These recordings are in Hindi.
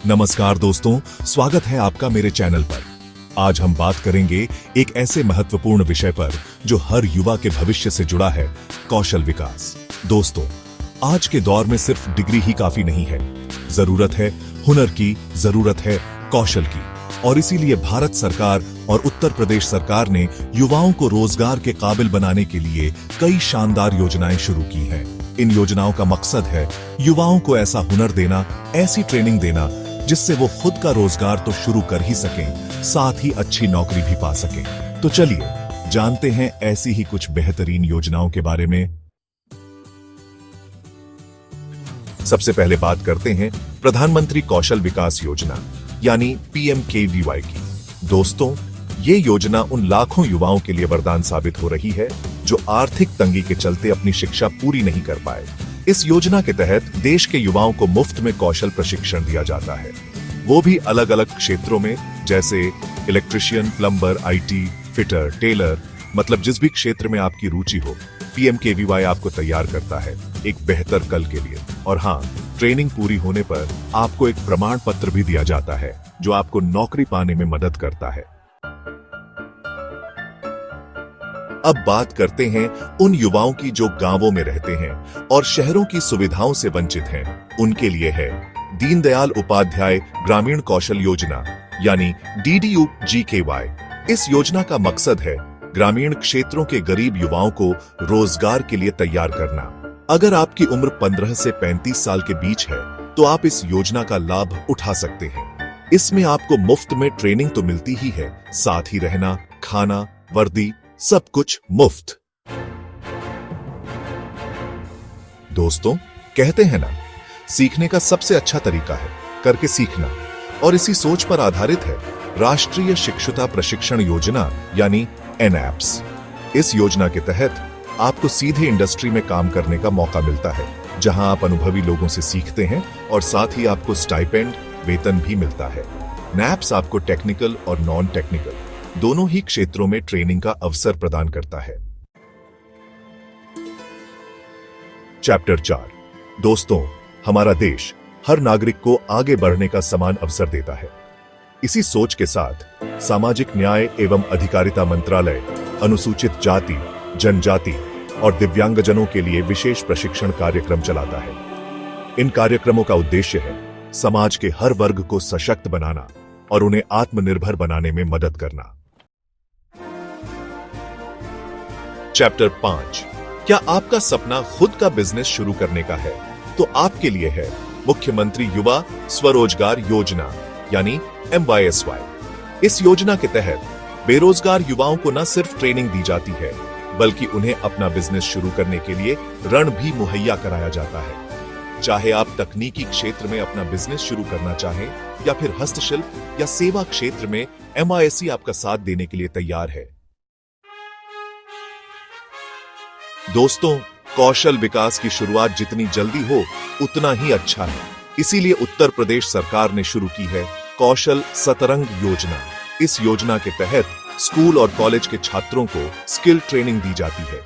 नमस्कार दोस्तों, स्वागत है आपका मेरे चैनल पर। आज हम बात करेंगे एक ऐसे महत्वपूर्ण विषय पर जो हर युवा के भविष्य से जुड़ा है, कौशल विकास। दोस्तों, आज के दौर में सिर्फ डिग्री ही काफी नहीं है। जरूरत है हुनर की, जरूरत है कौशल की। और इसीलिए भारत सरकार और उत्तर प्रदेश सरकार ने युवाओं को रोजगार के काबिल बनाने के लिए कई शानदार योजनाएं शुरू की हैं। इन योजनाओं का मकसद है युवाओं को ऐसा हुनर देना, ऐसी ट्रेनिंग देना जिससे वो खुद का रोजगार तो शुरू कर ही सकें, साथ ही अच्छी नौकरी भी पा सकें। तो चलिए जानते हैं ऐसी ही कुछ बेहतरीन योजनाओं के बारे में। सबसे पहले बात करते हैं प्रधानमंत्री कौशल विकास योजना यानी PMKVY की। दोस्तों, ये योजना उन लाखों युवाओं के लिए वरदान साबित हो रही है जो आर्थिक तंगी के चलते अपनी शिक्षा पूरी नहीं कर पाए। इस योजना के तहत देश के युवाओं को मुफ्त में कौशल प्रशिक्षण दिया जाता है, वो भी अलग अलग क्षेत्रों में, जैसे electrician, plumber, IT, fitter, tailor, मतलब जिस भी क्षेत्र में आपकी रुचि हो, PMKVY आपको तैयार करता है एक बेहतर कल के लिए। और हाँ, ट्रेनिंग पूरी होने पर आपको एक प्रमाण पत्र भी दिया जाता है जो आपको नौकरी पाने में मदद करता है। अब बात करते हैं उन युवाओं की जो गांवों में रहते हैं और शहरों की सुविधाओं से वंचित हैं। उनके लिए है दीनदयाल उपाध्याय ग्रामीण कौशल योजना यानी DDU-GKY। इस योजना का मकसद है ग्रामीण क्षेत्रों के गरीब युवाओं को रोजगार के लिए तैयार करना। अगर आपकी उम्र 15 से 35 साल के बीच है तो आप इस योजना का लाभ उठा सकते हैं। इसमें आपको मुफ्त में ट्रेनिंग तो मिलती ही है, साथ ही रहना, खाना, वर्दी, सब कुछ मुफ्त। दोस्तों, कहते हैं ना, सीखने का सबसे अच्छा तरीका है करके सीखना, और इसी सोच पर आधारित है राष्ट्रीय शिक्षुता प्रशिक्षण योजना यानी NAPS। इस योजना के तहत आपको सीधे इंडस्ट्री में काम करने का मौका मिलता है, जहां आप अनुभवी लोगों से सीखते हैं और साथ ही आपको स्टाइपेंड, वेतन भी मिलता है। NAPS आपको टेक्निकल और नॉन टेक्निकल दोनों ही क्षेत्रों में ट्रेनिंग का अवसर प्रदान करता है। चैप्टर 4। दोस्तों, हमारा देश हर नागरिक को आगे बढ़ने का समान अवसर देता है। इसी सोच के साथ सामाजिक न्याय एवं अधिकारिता मंत्रालय अनुसूचित जाति, जनजाति और दिव्यांगजनों के लिए विशेष प्रशिक्षण कार्यक्रम चलाता है। इन कार्यक्रमों का उद्देश्य है समाज के हर वर्ग को सशक्त बनाना और उन्हें आत्मनिर्भर बनाने में मदद करना। चैप्टर 5। क्या आपका सपना खुद का बिजनेस शुरू करने का है? तो आपके लिए है मुख्यमंत्री युवा स्वरोजगार योजना यानी MYSY। इस योजना के तहत बेरोजगार युवाओं को न सिर्फ ट्रेनिंग दी जाती है, बल्कि उन्हें अपना बिजनेस शुरू करने के लिए ऋण भी मुहैया कराया जाता है। चाहे आप तकनीकी क्षेत्र में अपना बिजनेस शुरू करना चाहें या फिर हस्तशिल्प या सेवा क्षेत्र में, MYSY आपका साथ देने के लिए तैयार है। दोस्तों, कौशल विकास की शुरुआत जितनी जल्दी हो उतना ही अच्छा है। इसीलिए उत्तर प्रदेश सरकार ने शुरू की है कौशल सतरंग योजना। इस योजना के तहत स्कूल और कॉलेज के छात्रों को स्किल ट्रेनिंग दी जाती है।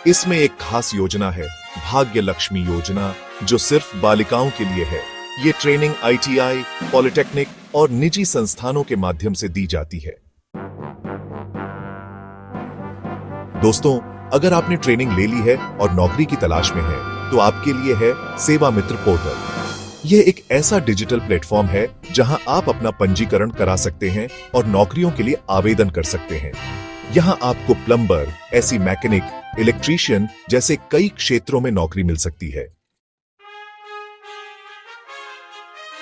इसमें एक खास योजना है भाग्य लक्ष्मी योजना, जो सिर्फ बालिकाओं के लिए है। ये ट्रेनिंग ITI, पॉलिटेक्निक और निजी संस्थानों के माध्यम से दी जाती है। दोस्तों, अगर आपने ट्रेनिंग ले ली है और नौकरी की तलाश में है, तो आपके लिए है सेवा मित्र पोर्टल। यह एक ऐसा डिजिटल प्लेटफॉर्म है जहां आप अपना पंजीकरण करा सकते हैं और नौकरियों के लिए आवेदन कर सकते हैं। यहां आपको प्लम्बर, ऐसी मैकेनिक, इलेक्ट्रीशियन जैसे कई क्षेत्रों में नौकरी मिल सकती है।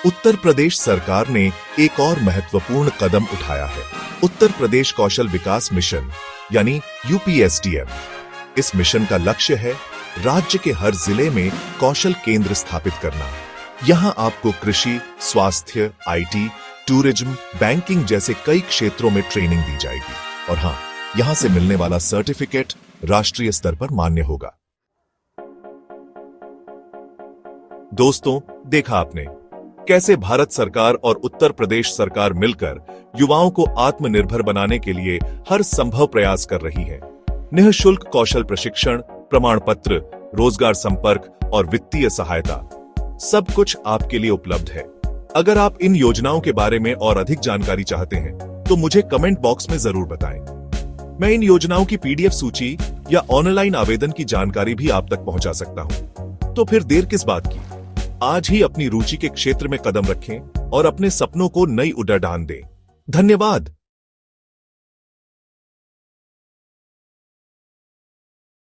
उत्तर प्रदेश सरकार ने एक और महत्वपूर्ण कदम उठाया है, उत्तर प्रदेश कौशल विकास मिशन यानी UPSDM। इस मिशन का लक्ष्य है राज्य के हर जिले में कौशल केंद्र स्थापित करना। यहां आपको कृषि, स्वास्थ्य, IT, टूरिज्म, बैंकिंग जैसे कई क्षेत्रों में ट्रेनिंग दी जाएगी। और हां, यहां से मिलने वाला सर्टिफिकेट राष्ट्रीय स्तर पर मान्य होगा। दोस्तों, देखा आपने कैसे भारत सरकार और उत्तर प्रदेश सरकार मिलकर युवाओं को आत्मनिर्भर बनाने के लिए हर संभव प्रयास कर रही है। निःशुल्क कौशल प्रशिक्षण, प्रमाण पत्र, रोजगार संपर्क और वित्तीय सहायता, सब कुछ आपके लिए उपलब्ध है। अगर आप इन योजनाओं के बारे में और अधिक जानकारी चाहते हैं तो मुझे कमेंट बॉक्स में जरूर बताएं। मैं इन योजनाओं की पीडीएफ सूची या ऑनलाइन आवेदन की जानकारी भी आप तक पहुंचा सकता हूं। तो फिर देर किस बात की, आज ही अपनी रुचि के क्षेत्र में कदम रखें और अपने सपनों को नई उड़ान दें। धन्यवाद।